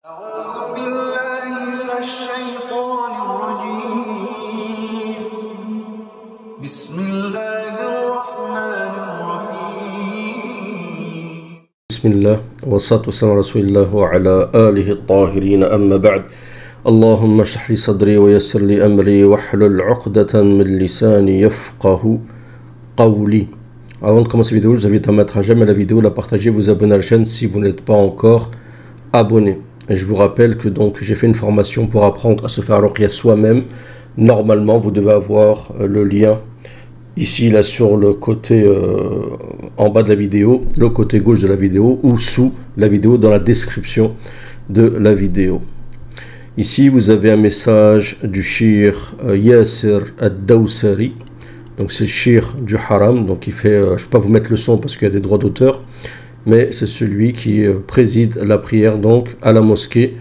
أعوذ بالله من الشيطان الرجيم بسم الله الرحمن الرحيم بسم الله والصلاة والسلام على رسول الله وعلى آله الطاهرين أما بعد اللهم اشرح لي صدري ويسر لي أمري واحلل عقدة من لساني يفقه قولي. Avant de commencer la vidéo, je vous invite à mettre à jamais la vidéo, la partager, vous abonner à la chaîne si vous n'êtes pas encore abonné. Et je vous rappelle que donc j'ai fait une formation pour apprendre à se faire ruqya soi-même. Normalement, vous devez avoir le lien ici, là, sur le côté en bas de la vidéo, le côté gauche de la vidéo ou sous la vidéo dans la description de la vidéo. Ici, vous avez un message du shir Yasser Ad-Dawsari. Donc c'est le shir du haram, donc il fait, je ne vais pas vous mettre le son parce qu'il y a des droits d'auteur, mais c'est celui qui préside la prière donc à la mosquée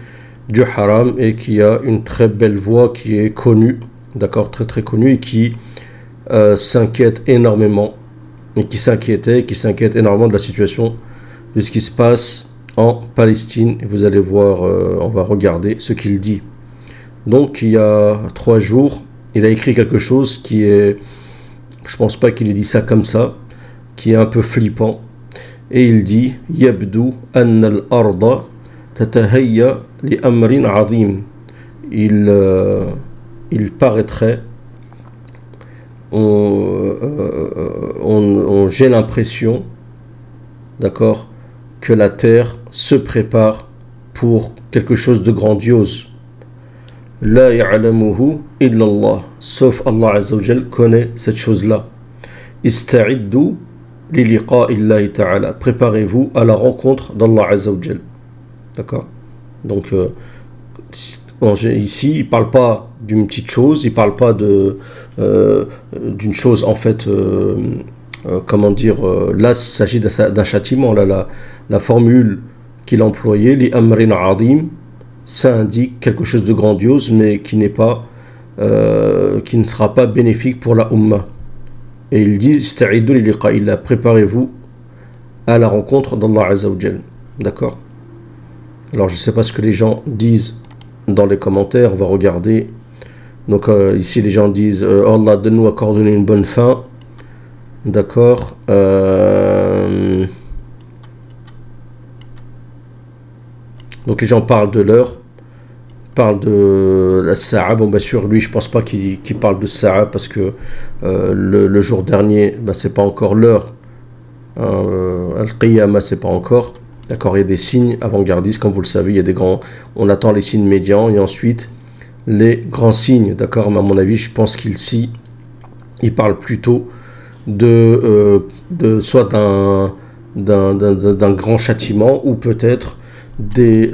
du haram et qui a une très belle voix qui est connue, d'accord, très très connue, et qui s'inquiète énormément, et qui s'inquiète énormément de la situation, de ce qui se passe en Palestine. Et vous allez voir, on va regarder ce qu'il dit. Donc il y a 3 jours, il a écrit quelque chose qui est, je pense pas qu'il ait dit ça comme ça, qui est un peu flippant. Et il dit Yabdu an al-arda tatahayya li amrin azim. Il paraîtrait, j'ai l'impression, d'accord, que la terre se prépare pour quelque chose de grandiose. La ya'lamuhu illa Allah, sauf Allah Azza wa Jal connaît cette chose-là. Ista'iddu li liqa'illahi ta'ala, préparez-vous à la rencontre d'Allah Azza wa Jal. D'accord. Donc ici, il parle pas d'une petite chose, il parle pas d'une chose en fait, comment dire, là il s'agit d'un châtiment. Là, la formule qu'il a employée, li amrin adim, ça indique quelque chose de grandiose, mais qui n'est pas, qui ne sera pas bénéfique pour la Ummah. Et il dit, ista'iddu li liqa'illah, préparez-vous à la rencontre d'Allah Azza wa Jal. D'accord. Alors je ne sais pas ce que les gens disent dans les commentaires, on va regarder. Donc ici les gens disent, Allah donne-nous à coordonner une bonne fin. D'accord. Donc les gens parlent de l'heure, parlent de la Sa'a. Bon, bien sûr, lui, je pense pas qu'il parle de Sa'a parce que le jour dernier, ben, c'est pas encore l'heure. Al-Qiyamah, c'est pas encore. D'accord, il y a des signes avant-gardistes, comme vous le savez, il y a des grands. On attend les signes médians et ensuite les grands signes. D'accord, mais à mon avis, je pense qu'il parle plutôt soit d'un grand châtiment ou peut-être des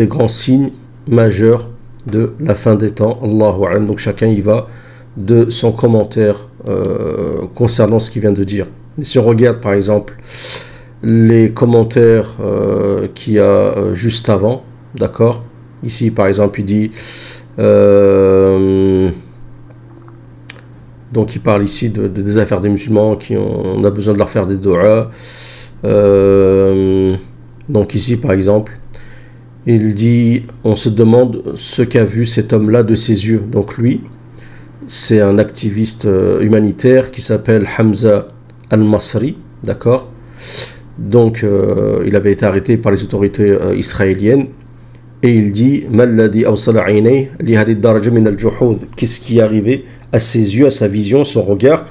grands signes majeurs de la fin des temps. Allahu a'lam. Donc chacun y va de son commentaire concernant ce qu'il vient de dire. Et si on regarde par exemple les commentaires qu'il y a juste avant, d'accord, ici par exemple il dit donc il parle ici des affaires des musulmans on a besoin de leur faire des doigts. Donc ici par exemple il dit, on se demande ce qu'a vu cet homme-là de ses yeux. Donc lui, c'est un activiste humanitaire qui s'appelle Hamza al-Masri, d'accord. Donc il avait été arrêté par les autorités israéliennes et il dit qu'est-ce qui est arrivé à ses yeux, à sa vision, son regard,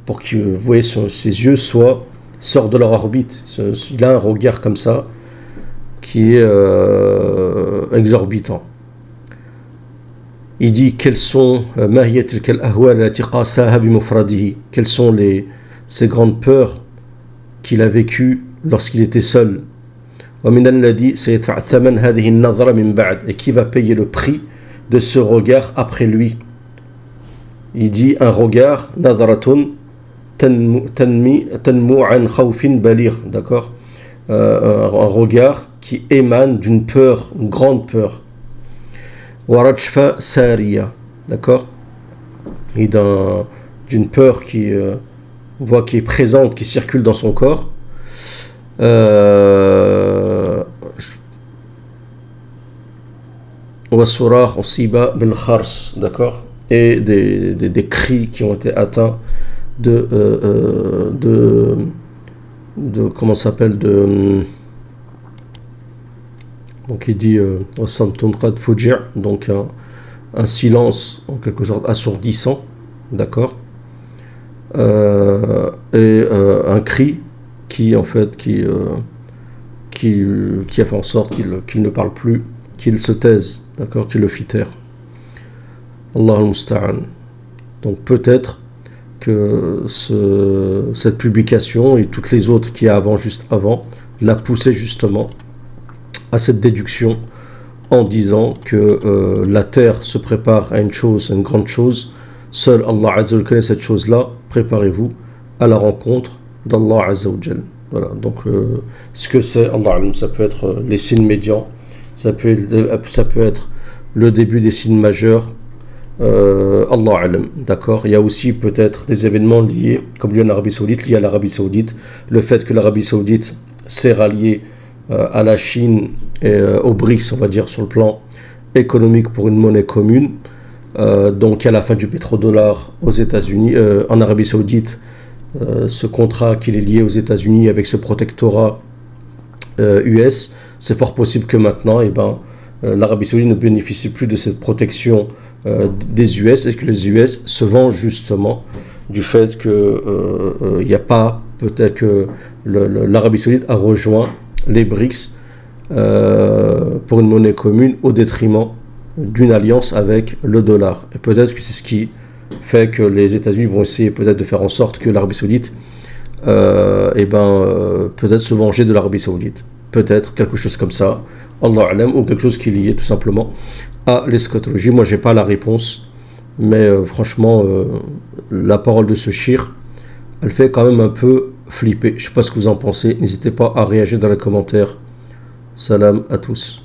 pour que vous voyez ses yeux sortent de leur orbite. Il a un regard comme ça qui est exorbitant. Il dit quelles sont ces grandes peurs qu'il a vécues lorsqu'il était seul, et qui va payer le prix de ce regard après lui. Il dit un regard d'accord, un regard qui émane d'une peur, une grande peur. Warajfa Sariya, d'accord, et d'une peur qui est présente, qui circule dans son corps. Wasurah Osiba bil Khars, d'accord, et des cris qui ont été atteints de comment ça s'appelle, donc il dit Wasamtun Qad Fuji', donc un silence en quelque sorte assourdissant, d'accord, et un cri qui en fait qui a fait en sorte qu'il ne parle plus, qu'il se taise, d'accord, qu'il le fit taire. Allahu musta'an. Donc peut-être que cette publication et toutes les autres qui y a juste avant l'a poussé justement à cette déduction en disant que la terre se prépare à une chose, à une grande chose. Seul Allah Azza wa Jal connaît cette chose-là. Préparez-vous à la rencontre d'Allah Azza wa Jal. Voilà, donc ce que c'est, Allah alam, ça peut être les signes médians, ça peut être le début des signes majeurs, Allah alam, d'accord. Il y a aussi peut-être des événements liés, comme lié en Arabie Saoudite, liés à l'Arabie Saoudite, le fait que l'Arabie Saoudite s'est ralliée à la Chine et aux BRICS, on va dire, sur le plan économique pour une monnaie commune. Donc à la fin du pétrodollar aux États-Unis, en Arabie Saoudite, ce contrat qu'il est lié aux États-Unis avec ce protectorat US, c'est fort possible que maintenant, l'Arabie Saoudite ne bénéficie plus de cette protection des US, et que les US se vengent justement du fait que il n'y a pas, peut-être que l'Arabie Saoudite a rejoint les BRICS pour une monnaie commune au détriment d'une alliance avec le dollar. Et peut-être que c'est ce qui fait que les États-Unis vont essayer peut-être de faire en sorte que l'Arabie Saoudite peut-être se venger de l'Arabie Saoudite. Peut-être quelque chose comme ça, Allah alam, ou quelque chose qui est lié tout simplement à l'eschatologie. Moi j'ai pas la réponse, mais franchement la parole de ce shir, elle fait quand même un peu flipper. Je sais pas ce que vous en pensez, n'hésitez pas à réagir dans les commentaires. Salam à tous.